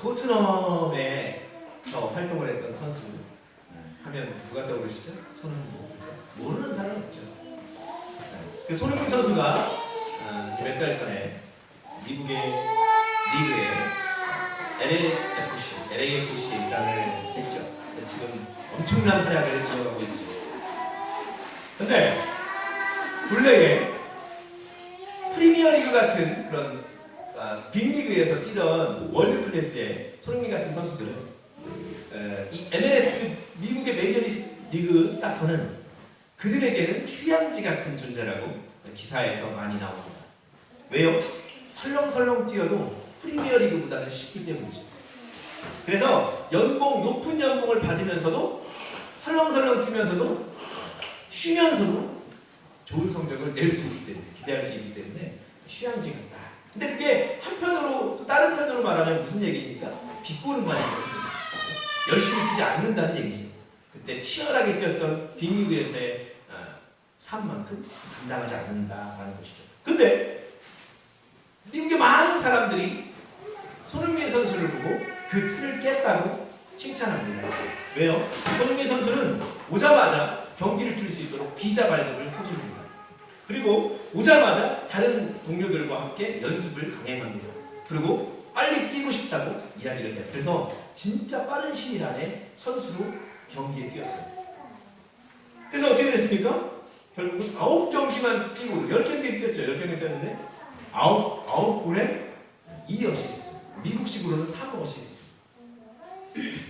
토트넘에서 활동을 했던 선수 하면 누가 떠오르시죠? 손흥민. 모르는 사람은 없죠. 그 손흥민 선수가 몇 달 전에 미국의 리그에 LAFC 입단을 했죠. 그래서 지금 엄청난 활약을 이어가고 있죠. 근데 본래에 프리미어리그 같은 그런 빅리그에서 뛰던 월드 클래스의 손흥민 같은 선수들은 이 MLS 미국의 메이저리그 사커는 그들에게는 휴양지 같은 존재라고 기사에서 많이 나옵니다. 왜요? 설렁설렁 뛰어도 프리미어리그보다는 쉽기 때문이죠. 그래서 높은 연봉을 받으면서도 설렁설렁 뛰면서도 쉬면서도 좋은 성적을 낼 수 있기 때문에 기대할 수 있기 때문에 휴양지 같다. 근데 그게 한편으로 또 다른 편으로 말하면 무슨 얘기입니까? 비꼬는 거 아니에요? 열심히 뛰지 않는다는 얘기죠. 그때 치열하게 뛰었던 빅리그에서의 삶만큼 감당하지 않는다라는 것이죠. 근데 미국의 많은 사람들이 손흥민 선수를 보고 그 틀을 깼다고 칭찬합니다. 왜요? 손흥민 선수는 오자마자 경기를 뛸 수 있도록 비자 발급을 서줍니다. 그리고 오자마자 다른 동료들과 함께 연습을 강행합니다. 그리고 빨리 뛰고 싶다고 이야기를 해요. 그래서 진짜 빠른 시일 안에 선수로 경기에 뛰었어요. 그래서 어떻게 됐습니까? 결국은 9경기만 뛰고 10경기 뛰었죠. 10경기 뛰었는데 9골에 2어시스트. 미국식으로는 3어시스트.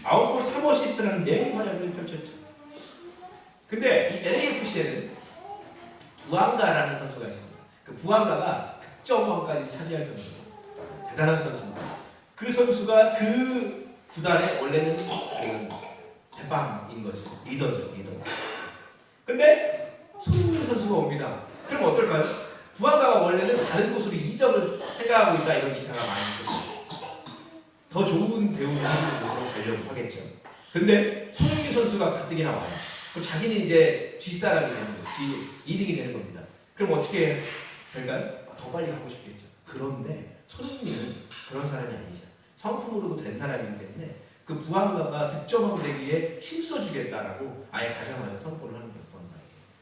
9골 3어시스트라는 맹활약을 펼쳤죠. 근데 이 LAFC에는 부앙가라는 선수가 있습니다. 그 부앙가가 득점왕까지 차지할 정도로 대단한 선수입니다. 그 선수가 그 구단의 원래는 대빵인 거죠. 리더죠. 근데 손흥민 선수가 옵니다. 그럼 어떨까요? 부앙가가 원래는 다른 곳으로 이적을 생각하고 있다 이런 기사가 많이 있었어요. 더 좋은 배우를 하는 곳으로 가려고 하겠죠. 근데 손흥민 선수가 가뜩이나 와요. 그럼 자기는 이제 뒷사람이 되는 거죠. 2등이 되는 겁니다. 그럼 어떻게 될까요? 더 빨리 가고 싶겠죠. 그런데 손흥민은 그런 사람이 아니죠. 성품으로도 된 사람이기 때문에 그 부한가가 득점왕 되기에 힘써주겠다라고 아예 가자마자 선포를 하는 거예요.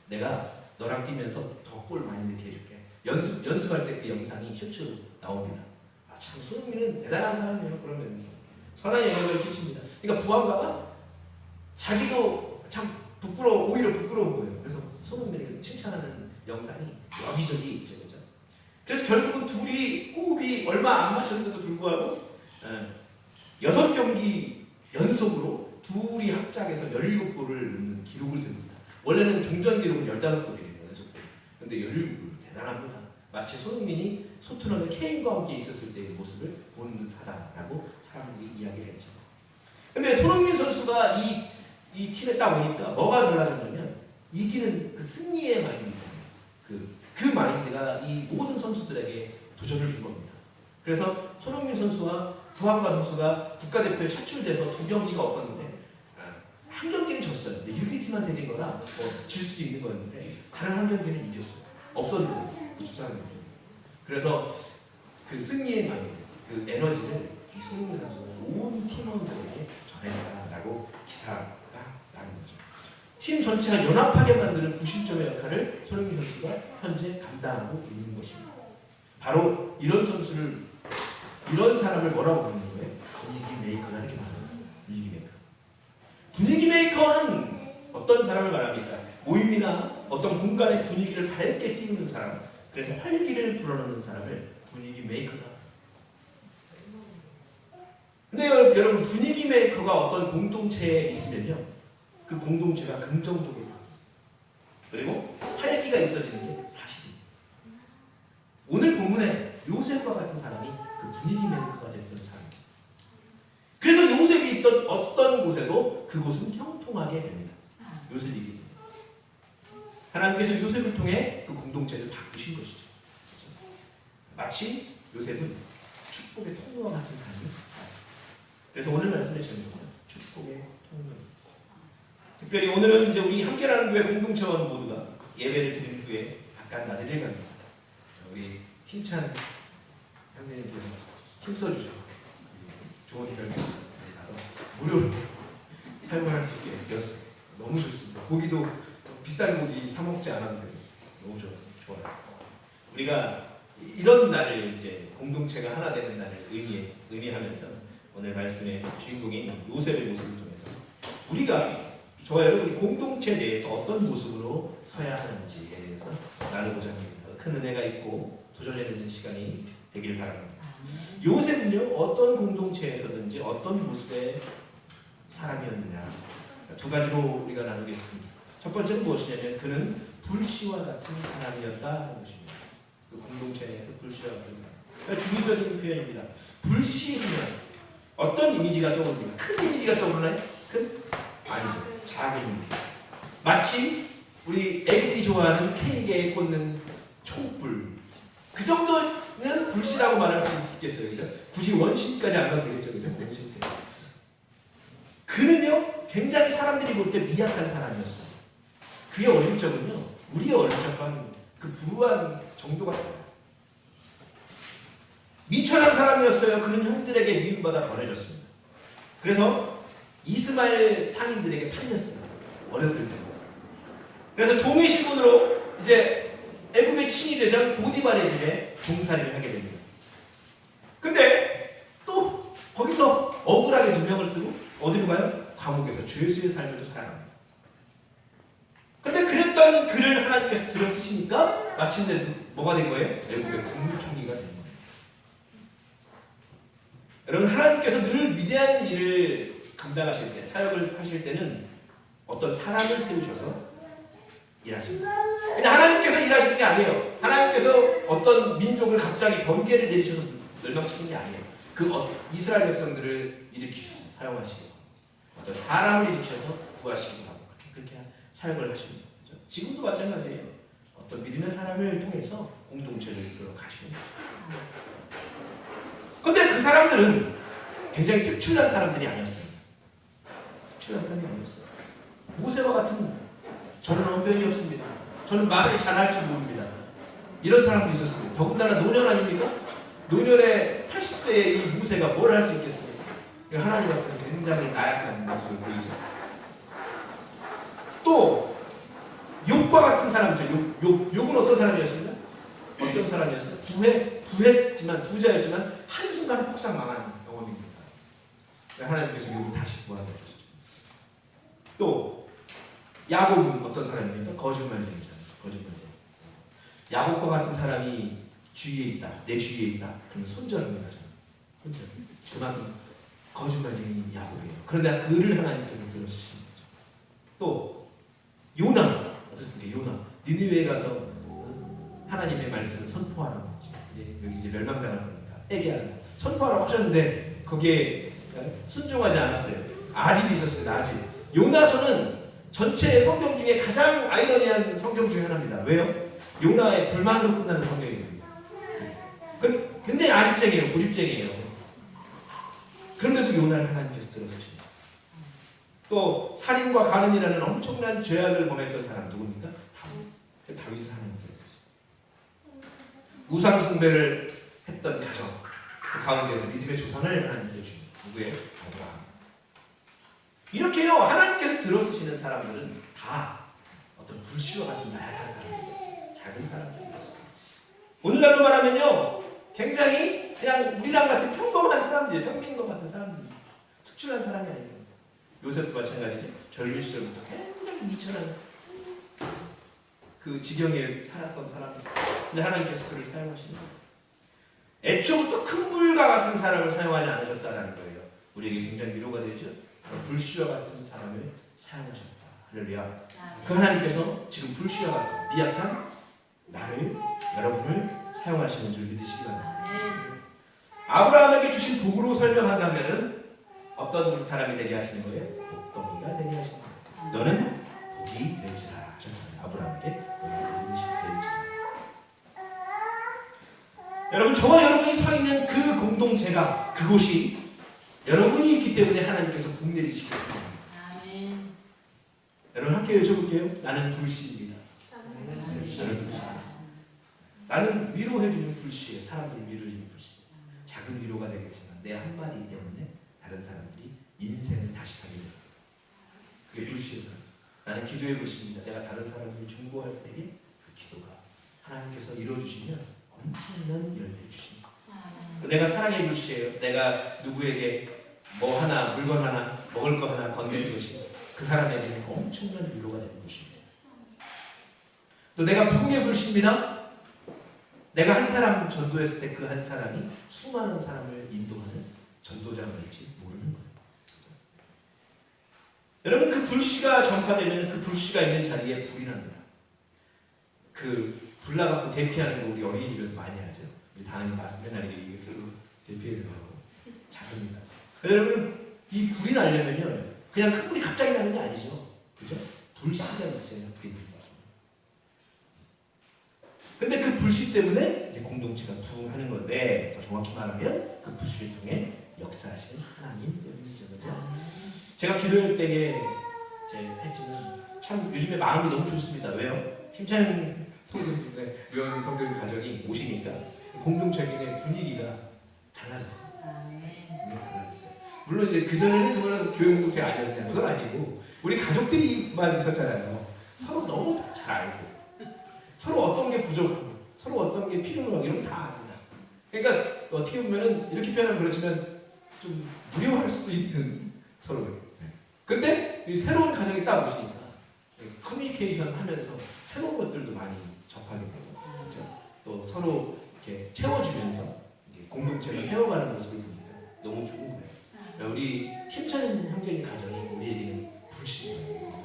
내가 너랑 뛰면서 더 골 많이 넣게 해줄게. 연습할 때 그 영상이 쇼츠로 나옵니다. 참 손흥민은 대단한 사람이에요. 그런 면에서 선한 영향을 끼칩니다. 그러니까 부한가가 자기도 참 오히려 부끄러운 거예요. 그래서 손흥민을 칭찬하는 영상이 여기저기 있죠. 그죠? 그래서 결국은 둘이 호흡이 얼마 안 맞췄는데도 불구하고 6경기 연속으로 둘이 합작해서 17골을 넣는 기록을 세웁니다. 원래는 종전 기록은 15골이에요. 연속골. 근데 17골 대단합니다. 마치 손흥민이 토트넘의 케인과 함께 있었을 때의 모습을 보는 듯하다라고 사람들이 이야기를 했죠. 근데 손흥민 선수가 이 팀에 딱 오니까 뭐가 달라졌냐면 이기는 그 승리의 마인드 있잖아요. 그 마인드가 이 모든 선수들에게 도전을 준 겁니다. 그래서 손흥민 선수와 부한가 선수가 국가대표에 차출돼서 2경기가 없었는데 한 경기는 졌어요. 근데 6위팀한테 진 거라 질 수도 있는 거였는데 다른 한 경기는 이겼어요. 없었는데 그래서 그 승리의 마인드, 그 에너지를 이 손흥민 선수가 온 팀원들에게 전해달라고 기사가 나는 거죠. 팀 전체가 연합하게 만드는 부심점의 역할을 손흥민 선수가 현재 감당하고 있는 것입니다. 바로 이런 사람을 뭐라고 부르는 거예요? 분위기 메이커다 이렇게 말합니다. 분위기 메이커. 분위기 메이커는 어떤 사람을 말합니까? 모임이나 어떤 공간의 분위기를 밝게 띄우는 사람, 그래서 활기를 불어넣는 사람을 분위기 메이커다. 근데 여러분 분위기 메이커가 어떤 공동체에 있으면요, 그 공동체가 긍정적으로 바뀝니다. 그리고 활기가 있어지는 게 사실입니다. 오늘 본문에 요셉과 같은 사람이 그 분위기 메이커가 됐던 사람입니다. 그래서 요셉이 있던 어떤 곳에도 그곳은 형통하게 됩니다. 요셉이기 때문에 하나님께서 요셉을 통해 그 공동체를 바꾸신 것이죠. 그렇죠? 마치 요셉은 축복의 통로와 같은 사람이 되었습니다. 그래서 오늘 말씀의 제목은 축복의 통로. 특별히 오늘은 이제 우리 함께라는 교회 공동체원 모두가 예배를 드린 후에 잠깐 나들이를 갑니다. 우리 힘찬 형제님께서 힘써주셔서 좋은 결과 무료로 사용할 수 있게 되었어요. 너무 좋습니다. 고기도 비싼 고기 사 먹지 않아도 돼요. 너무 좋았습니다. 좋아요. 우리가 이런 날을 이제 공동체가 하나 되는 날을 의미하면서 오늘 말씀의 주인공인 요셉의 모습을 통해서 우리가 저와 여러분이 공동체 내에서 어떤 모습으로 서야 하는지에 대해서 나누고자 합니다. 큰 은혜가 있고 도전해내는 시간이 되길 바랍니다. 요셉은요 어떤 공동체에서든지 어떤 모습의 사람이었느냐 두 가지로 우리가 나누겠습니다. 첫 번째는 무엇이냐면 그는 불씨와 같은 사람이었다는 것입니다. 그 공동체 내에서 불씨와 같은 사람. 그러니까 중의적인 표현입니다. 불씨하면 어떤 이미지가 떠오릅니까? 큰 이미지가 떠오르나요? 큰? 아니죠. 작은 이미지. 마치 우리 애기들이 좋아하는 케이크에 꽂는 촛불. 그 정도는 불씨라고 말할 수 있겠어요. 그죠? 굳이 원신까지 안 가도 되겠죠. 그죠? 원신. 그는요, 굉장히 사람들이 볼 때 미약한 사람이었어요. 그의 어릴 적은요, 우리의 어릴 적과는 그 불우한 정도가 달라요. 미천한 사람이었어요. 그는 형들에게 미움받아 버려졌습니다. 그래서 이스마엘 상인들에게 팔렸습니다. 어렸을 때. 그래서 종의 신분으로 이제 애굽의 친위 대장 보디발의 집에 종살이를 하게 됩니다. 근데 또 거기서 억울하게 누명을 쓰고 어디로 가요? 감옥에서 죄수의 삶을 또 살아갑니다. 근데 그랬던 그를 하나님께서 들어쓰시니까 마침내 뭐가 된 거예요? 애굽의 국무총리가 된 거예요. 여러분 하나님께서 늘 위대한 일을 감당하실 때, 사역을 하실 때는 어떤 사람을 세우셔서 일하십니다. 근데 하나님께서 일하시는 게 아니에요. 하나님께서 어떤 민족을 갑자기 번개를 내리셔서 멸망시키는 게 아니에요. 그 이스라엘 백성들을 일으키셔서 사용하시고 어떤 사람을 일으키셔서 구하시기도 하고 그렇게 사역을 하십니다. 그렇죠? 지금도 마찬가지예요. 어떤 믿음의 사람을 통해서 공동체를 이끌어 가시는 거죠. 그런데 그 사람들은 굉장히 특출난 사람들이 아니었어요. 특출난 사람이 아니었어요. 모세와 같은 저는 언변이 없습니다. 저는 말을 잘할 줄 모릅니다. 이런 사람도 있었습니다. 더군다나 노년 아닙니까? 노년의 80세의 이 모세가 뭘 할 수 있겠습니까? 하나님 앞에서 굉장히 나약한 모습을 보이죠. 또 욥과 같은 사람이죠. 욥은 어떤 사람이었습니까? 어떤 사람이었어요? 부자였지만 한순간 폭삭 망한 경험이 있는 사람. 하나님께서 욥을 다시 구원하셨죠. 또 야곱은 어떤 사람입니까? 거짓말쟁이잖아요. 거짓말쟁이. 야곱과 같은 사람이 주위에 있다. 내 주위에 있다. 그러면 손절하는 거잖아요. 손절. 그만큼 거짓말쟁이 야곱이에요. 그런데 그를 하나님께서 들어주시는 거죠. 또 요나 어떻습니까? 요나 니느웨에 가서 하나님의 말씀을 선포하라고 여기 이제 멸망당할 겁니다. 애기하라고 선포하라고 하셨는데 거기에 순종하지 않았어요. 아집이 있었습니다. 아집. 요나서는 전체 성경 중에 가장 아이러니한 성경 중에 하나입니다. 왜요? 요나의 불만으로 끝나는 성경입니다. 굉장히 아집쟁이에요. 고집쟁이에요. 그런데도 요나를 하나님께서 들어주십니다. 또 살인과 간음이라는 엄청난 죄악을 범했던 사람 누굽니까? 다윗. 다윗을 하나님께서 들어주십니다. 우상 숭배를 했던 가정 그 가운데서 믿음의 조상을 하나님께서 주십니다. 누구예요? 아브라함. 이렇게요 하나님께서 들어주시는 사람들은 다 어떤 불씨와 같은 나약한 사람들이었어요. 작은 사람들이었어요. 오늘날로 말하면요 굉장히 그냥 우리랑 같은 평범한 사람들이에요. 평민과 같은 사람들. 특출난 사람이 아니에요. 요셉도 마찬가지죠. 전류 시절부터 굉장히 미천한 그 지경에 살았던 사람들. 근데 하나님께서 그를 사용하시는 거예요. 애초부터 큰 불과 같은 사람을 사용하지 않으셨다는 거예요. 우리에게 굉장히 위로가 되죠. 불씨와 같은 사람을 사용하셨다. 할렐루야. 그 하나님께서 지금 불씨와 같은 미약한 나를 여러분을 사용하시는 줄 믿으시기 바랍니다. 아브라함에게 주신 복으로 설명한다면은 어떤 사람이 되게 하시는 거예요? 복덩이가 되게 하시는 거예요. 너는 복이 될지라 하셨잖아요. 아브라함에게 너는 복이 될지라. 여러분 저와 여러분이 서 있는 그 공동체가 그곳이 여러분이 있기 때문에 하나님께서 복 내리시기 때문입니다. 여러분 함께 외쳐볼게요. 나는 불씨입니다. 나는 불씨입니다. 나는 위로해주는 불씨예요. 사람들을 위로해주는 불씨. 작은 위로가 되겠지만 내 한마디 때문에 다른 사람들이 인생을 다시 살게 됩니다. 그게 불씨예요. 나는 기도해 보십니다. 내가 다른 사람을 중보할 때에 그 기도가 하나님께서 이루어주시면 엄청난 열매를 주십니다. 내가 사랑의 불씨예요. 내가 누구에게 뭐 하나, 물건 하나, 먹을 거 하나 건네는 것이 그 사람에게는 엄청난 위로가 되는 것입니다. 또 내가 부흥의 불씨입니다. 내가 한 사람 전도했을 때 그 한 사람이 수많은 사람을 인도하는 전도자가 될지 모르는 거예요. 여러분, 그 불씨가 전파되면 그 불씨가 있는 자리에 불이 납니다. 그 불 나갖고 대피하는 거 우리 어린이집에서 많이 하죠. 우리 다은이 맨날 이게 서로 대피해서 작습니다. 여러분, 이 불이 나려면요, 그냥 큰 불이 갑자기 나는 게 아니죠. 그죠? 불씨가 있어야 불이 나는 거죠. 근데 그 불씨 때문에 이제 공동체가 부흥하는 건데, 더 정확히 말하면 그 불씨를 통해 역사하시는 하나님 때문이죠. 그죠? 제가 기도할 때에 제 했지만 참 요즘에 마음이 너무 좋습니다. 왜요? 힘찬 성도님의 요한 성도님 가정이 오시니까 공동체의 분위기가 달라졌어요. 달라졌어요. 물론 이제 그전에는 그거는 교회 공동체 아니었냐, 그건 아니고 우리 가족들이만 있었잖아요. 서로 너무 잘 알고 서로 어떤 게 부족하고 서로 어떤 게 필요하고 이런 거 다 압니다. 그러니까 어떻게 보면은 이렇게 표현하면 그렇지만 좀 무료할 수도 있는 서로. 근데 이 새로운 가정이 딱 오시니까 커뮤니케이션 하면서 새로운 것들도 많이 접하게 되고, 그렇죠? 또 서로 이렇게 채워주면서 공동체가 세워가는 모습을 보니까 너무 좋은 거예요. 우리 힘찬 형제님 가정이 우리에게는 불씨예요.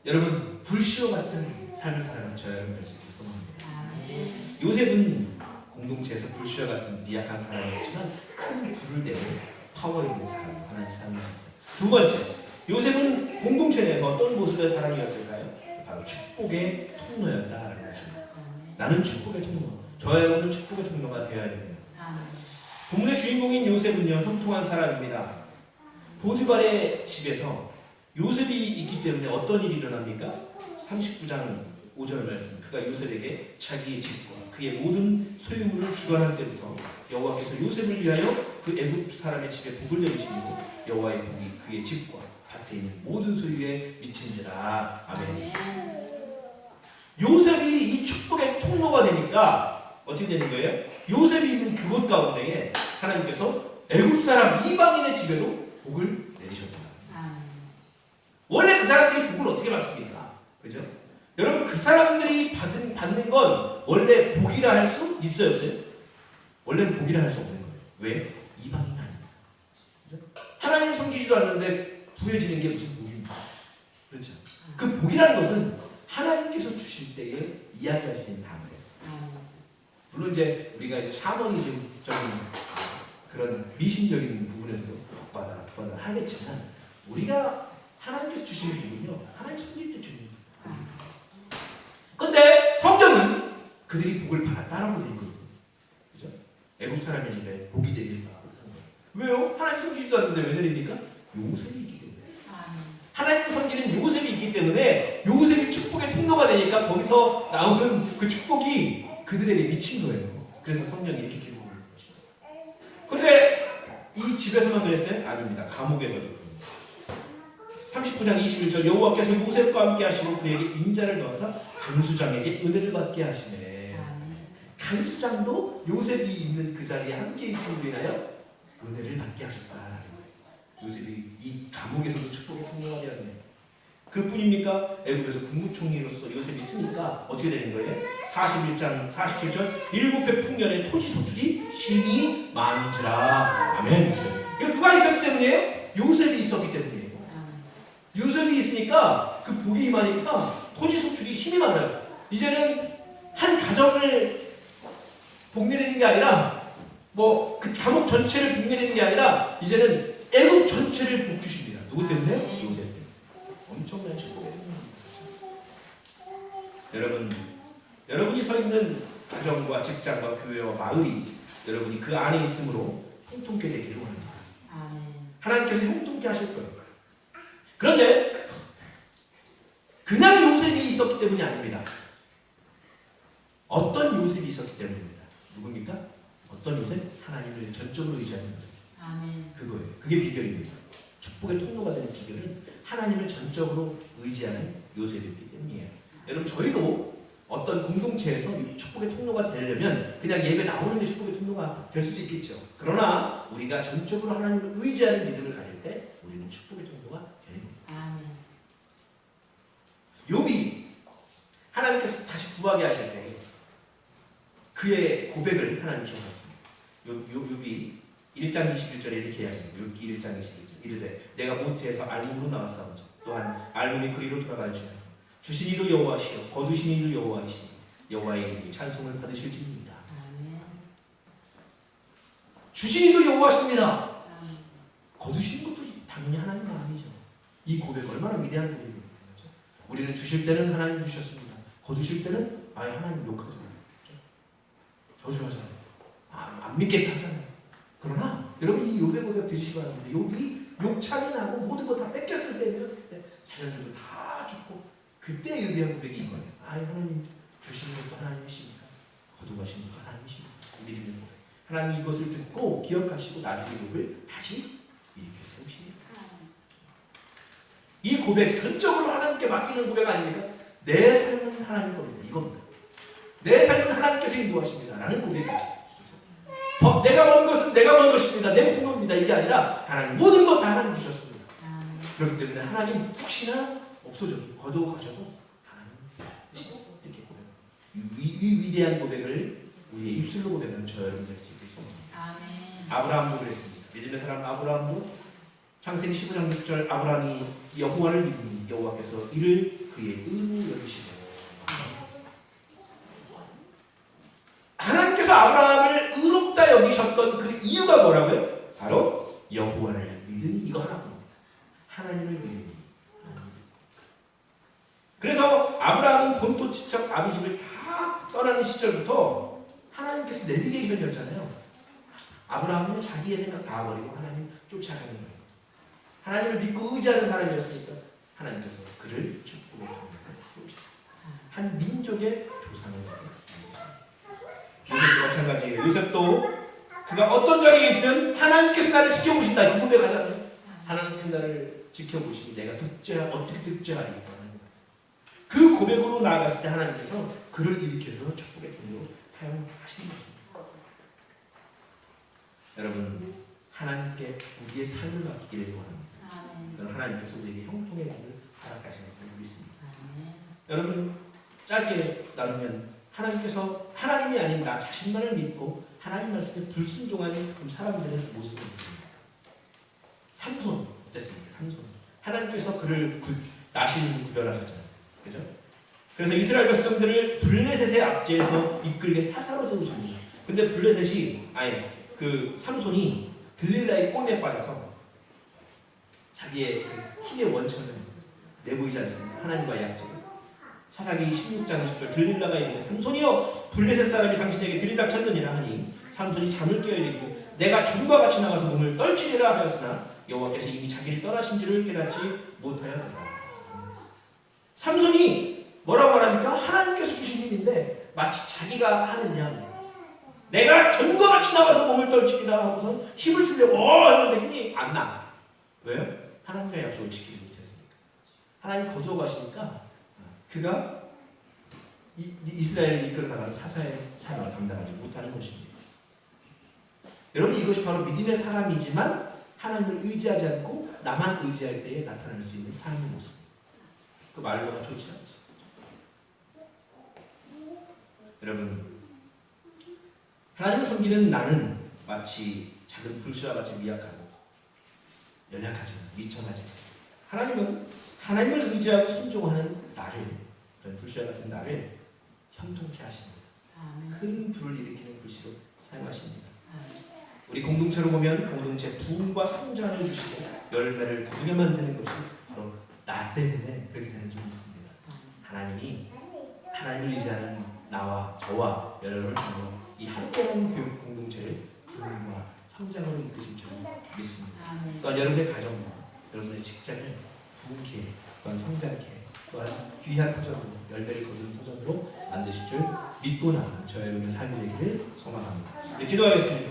여러분, 불씨와 같은 삶을 살아가는 저와 여러분 될 수 있기를 소망합니다. 요셉은 공동체에서 불씨와 같은 미약한 사람이었지만 큰 불을 내는 파워 있는 사람, 하나님 사람이었어요. 두 번째, 요셉은 공동체 내에서 어떤 모습의 사람이었을까요? 바로 축복의 통로였다라는 것입니다. 나는 축복의 통로, 저와 여러분은 축복의 통로가 되어야 됩니다. 본문의 주인공인 요셉은요, 형통한 사람입니다. 보디발의 집에서 요셉이 있기 때문에 어떤 일이 일어납니까? 39장 5절 말씀, 그가 요셉에게 자기의 집과 그의 모든 소유물을 주관할 때부터 여호와께서 요셉을 위하여 그 애굽 사람의 집에 복을 내리시고 여호와의 복이 그의 집과 밭에 있는 모든 소유에 미친지라. 아멘. 요셉이 이 축복의 통로가 되니까 어떻게 되는 거예요? 요셉이 있는 그곳 가운데에 하나님께서 애굽 사람 이방인의 집에도 복을 내리셨다. 원래 그 사람들이 복을 어떻게 받습니까? 그죠? 여러분, 그 사람들이 받는 건 원래 복이라 할 수 있어요, 없어요? 원래는 복이라 할 수 없는 거예요. 왜? 이방인 아닙니다. 그죠? 하나님 섬기지도 않는데 부해지는 게 무슨 복입니까? 그렇죠? 그 복이라는 것은 하나님께서 주실 때에 이야기할 수 있는 단어예요. 물론 이제 우리가 이제 샤머니즘적인 그런 미신적인 부분에서도 복받아 하겠지만 우리가 하나님께서 주시는 복은요, 하나님 섬길 때 주는 복입니다. 근데 성경은 그들이 복을 받았다라고 되어 있거든요. 그죠? 애국 사람의 집에 복이 내린다. 왜요? 하나님 섬기지도 않는데 왜 내립니까? 요셉이 있기 때문에. 하나님 섬기는 요셉이 있기 때문에 요셉이 축복의 통로가 되니까 거기서 나오는 그 축복이 그들에게 미친 거예요. 그래서 성경이 이렇게 기록하는 것이죠. 근데 이 집에서만 그랬어요? 아닙니다. 감옥에서도. 39장 21절, 여호와께서 요셉과 함께 하시고 그에게 인자를 더하사 간수장에게 은혜를 받게 하시네. 간수장도 요셉이 있는 그 자리에 함께 있음으로 인하여 은혜를 받게 하셨다라는 거예요. 요셉이 이 감옥에서도 축복의 통로가 되었네. 그뿐입니까? 애굽에서 국무총리로서 요셉이 있으니까 어떻게 되는 거예요? 41장 47절, 7배 풍년에 토지 소출이 심히 많은지라. 아멘. 이거 누가 있었기 때문이에요? 요셉이 있었기 때문이에요. 요셉이 있으니까 그 복이 임하니까 토지 소출이 힘이 많아요. 이제는 한 가정을 복내리는 게 아니라 뭐 그 감옥 전체를 복내리는 게 아니라 이제는 애국 전체를 복 주십니다. 누구 때문에? 요셉 때문에. 엄청난 축복이에요. 여러분이 서 있는 가정과 직장과 교회와 마을이 여러분이 그 안에 있으므로 형통케 되기를 원합니다. 하나님께서 형통케 하실 거예요. 그런데 그냥 요셉이 있었기 때문이 아닙니다. 어떤 요셉이 있었기 때문입니다. 누굽니까? 어떤 어떤 요셉? 하나님을 전적으로 의지하는 요셉. 아멘. 그거예요. 그게 비결입니다. 축복의 통로가 되는 비결은 하나님을 전적으로 의지하는 요셉이기 때문이에요. 여러분 저희도 어떤 공동체에서 이 축복의 통로가 되려면 그냥 예배 나오는 게 축복의 통로가 될 수도 있겠죠. 그러나 우리가 전적으로 하나님을 의지하는 믿음을 가질 때 우리는 축복의 통로가 되는 겁니다. 아멘. 욥이 하나님께서 다시 구하게 하실 때 그의 고백을 하나님 기억하십니다. 욥이 1장 21절에 이렇게 이야기합니다. 욥기 1장 21절 이르되 내가 모태에서 알몸으로 나왔사온지 또한 알몸이 그리로 돌아갈지어다. 주신 이도 여호와시요 거두신 이도 여호와시니 여호와의 이름이 찬송을 받으실지니이다. 아멘. 주신 이도 여호와십니다. 아멘. 거두시는 것도 당연히 하나님은 아니죠. 이 고백 얼마나 위대한 고백입니까? 우리는 주실 때는 하나님 주셨습니다. 거두실 때는 아예 하나님 욕하잖아요. 저주하잖아요. 안 믿겠다 하잖아요. 그러나 여러분 이 욥의 고백 들으시기 바랍니다. 욥이 욕창이 나고 모든 거 다 뺏겼을 때면 그때 자녀들도 다 죽고 그때 욥의 고백이 이거예요. 아예 하나님 주시는 것도 하나님이십니다. 거두가시는 것도 하나님이십니다. 믿음의 고백. 하나님 이것을 듣고 기억하시고 나중에 욥을 다시 일으켜 세우십니다. 이 고백 전적으로 하나님께 맡기는 고백 아닙니까? 내 삶은 하나님 겁니다. 이겁니다. 내 삶은 하나님께서 인도하십니다. 라는 고백이죠. 내가 번 것은 내가 번 것입니다. 내 공로입니다. 이게 아니라 하나님 모든 것 다 하나님 주셨습니다. 그렇기 때문에 하나님 혹시나 없어져도 거둬가셔도 하나님 뜻이 이렇게 고백. 이 위대한 고백을 우리의 입술로 고백하는 저 여러분들이 있습니다. 아브라함도 그랬습니다. 믿음의 사람 아브라함도 창세기 15장 6절 아브라함이 여호와를 믿으니 여호와께서 이를 그의 의로 여기시고 하나님께서 아브라함을 의롭다 여기셨던 그 이유가 뭐라고요? 바로 여호와를 믿으니 이거 하나입니다. 하나님을 믿으니. 그래서 아브라함은 본토지척 아비집을 다 떠나는 시절부터 하나님께서 내비게이션이었잖아요. 아브라함은 자기의 생각 다 버리고 하나님 쫓아가는 거예요. 하나님을 믿고 의지하는 사람이었으니까 하나님께서 그를 축복으로 한 민족의 조상을 요셉도 마찬가지예요. 요셉도 그가 어떤 적이 있든 하나님께서 나를 지켜보신다. 그 고백하잖아요. 하나님께서 나를 지켜보시니 내가 어떻게 득죄하리. 그 고백으로 나아갔을 때 하나님께서 그를 일으켜서 축복의 통로로 사용하시는 것입니다. 여러분 하나님께 우리의 삶을 맡기기를 원합니다. 그럼 하나님께서 우리에게 형통의 길을 허락하시는 줄 믿습니다. 여러분 짧게 나누면 하나님께서 하나님이 아닌 나 자신만을 믿고 하나님 말씀에 불순종하는 사람들의 모습을 보십니다. 삼손 어땠습니까? 삼손 하나님께서 그를 나시는 구별하셨잖아요. 그죠? 그래서 이스라엘 백성들을 블레셋의 압제에서 이끌게 사사로 세우십니다. 근데 블레셋이 그 삼손이 들릴라의 꼼에 빠져서 자기의 그 힘의 원천을 내보이지 않습니다. 하나님과의 약속을. 사사기 16장 10절 들릴라가 이르되 삼손이여 블레셋 사람이 당신에게 들이닥쳤느니라 하니 삼손이 잠을 깨어 이르기를 내가 전과 같이 나가서 몸을 떨치리라 하였으나 여호와께서 이미 자기를 떠나신 줄을 깨닫지 못하였더라. 삼손이 뭐라고 말합니까? 하나님께서 주신 일인데 마치 자기가 하는 양 내가 전과 같이 나가서 몸을 떨치리라 하고서 힘을 쓰려고 했는데 힘이 안 나. 왜요? 하나님과의 약속을 지키지 못했으니까. 하나님 거두어가시니까 그가 이스라엘을 이끌어 나가는 사사의 사명을 감당하지 못하는 것입니다. 여러분 이것이 바로 믿음의 사람이지만 하나님을 의지하지 않고 나만 의지할 때에 나타날 수 있는 삶의 모습. 그 말로가 좋지 않죠. 여러분 하나님을 섬기는 나는 마치 작은 불씨와 같이 미약하고 연약하지만 미천하지만 하나님은 하나님을 의지하고 순종하는 나를 그런 불씨와 같은 나를 형통케 하십니다. 큰 불을 일으키는 불씨로 사용하십니다. 우리 공동체로 보면 공동체 부흥과 성장을 주시고 열매를 거두게 만드는 것이 바로 나 때문에 그렇게 되는 점이 있습니다. 하나님이 하나님을 의지하는 나와 저와 여러분을 통해 이 함께하는 교육 공동체를 부흥과 성장으로 이끄실 줄 믿습니다. 또한 여러분의 가정과 여러분의 직장을 부흥케 또한 성장케 또한 귀한 터전으로 열매를 거두는 터전으로 만드실 줄 믿고 나가는 저의 삶이 되기를 소망합니다. 네, 기도하겠습니다.